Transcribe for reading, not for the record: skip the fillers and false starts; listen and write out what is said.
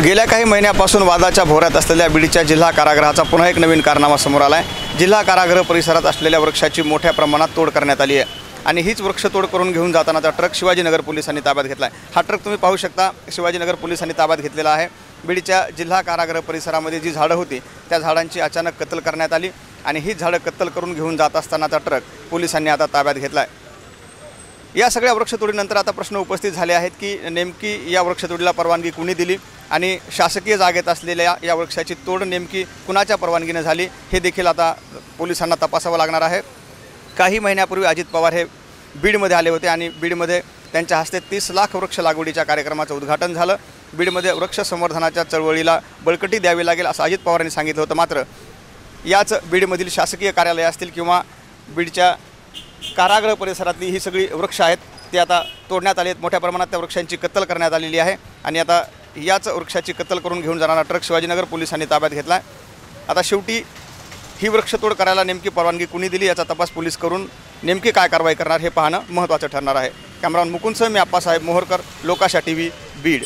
गेल्या काही महिन्यापासून वादाच्या भोवऱ्यात असलेल्या बीडच्या जिल्हा कारागृहाचा पुन्हा एक नवीन कारनामा समोर आला आहे। जिल्हा कारागृह परिसरात असलेल्या वृक्षाची मोठ्या प्रमाणात तोड करण्यात आली आहे आणि हीच वृक्षतोड करून घेऊन जातानाचा ट्रक शिवाजीनगर पोलिसांनी ताब्यात घेतला आहे। हा ट्रक तुम्ही पाहू शकता, शिवाजीनगर पोलिसांनी ताब्यात घेतलेला आहे। बीडच्या जिल्हा कारागृह परिसरामध्ये जी झाडं होती त्या झाडांची अचानक कत्तल करण्यात आली आणि ही झाडं कत्तल करून घेऊन जात असतानाचा ट्रक पोलिसांनी आता ताब्यात घेतला आहे। या सगळ्या वृक्षतोडीनंतर आता प्रश्न उपस्थित झाले आहेत की नेमकी या वृक्षतोडीला परवानगी कुणी दिली आणि शासकीय जागेत असलेल्या या वृक्षाची तोड नेमकी कुणाच्या परवानगीने झाली हे देखील आता पोलिसांना तपासावं लागणार आहे। काही महिन्यापूर्वी अजित पवार हे बीडमध्ये आले होते आणि बीडमध्ये त्यांच्या हस्ते 30 लाख वृक्ष लागवडीच्या कार्यक्रमाचं उद्घाटन झालं। बीडमध्ये वृक्ष संवर्धनाच्या चळवळीला बळकटी द्यावी लागेल असं अजित पवारांनी सांगितलं होतं। मात्र याच बीडमधील शासकीय कार्यालय असतील किंवा बीडच्या कारागृह परिसरातली ही सगळी वृक्ष आहेत ती आता तोडण्यात आली आहेत। मोठ्या प्रमाणात त्या वृक्षांची कत्तल करण्यात आलेली आहे आणि आता याच वृक्षाची कत्तल करून घेऊन जाणारा ट्रक शिवाजीनगर पोलिसांनी ताब्यात घेतला आहे। आता शेवटी ही वृक्षतोड करायला नेमकी परवानगी कुणी दिली याचा तपास पोलीस करून नेमकी काय कारवाई करणार हे पाहणं महत्त्वाचं ठरणार आहे। कॅमेरामन मुकुंदसह मी आप्पासाहेब मोहोरकर, लोकाशा टीव्ही, बीड।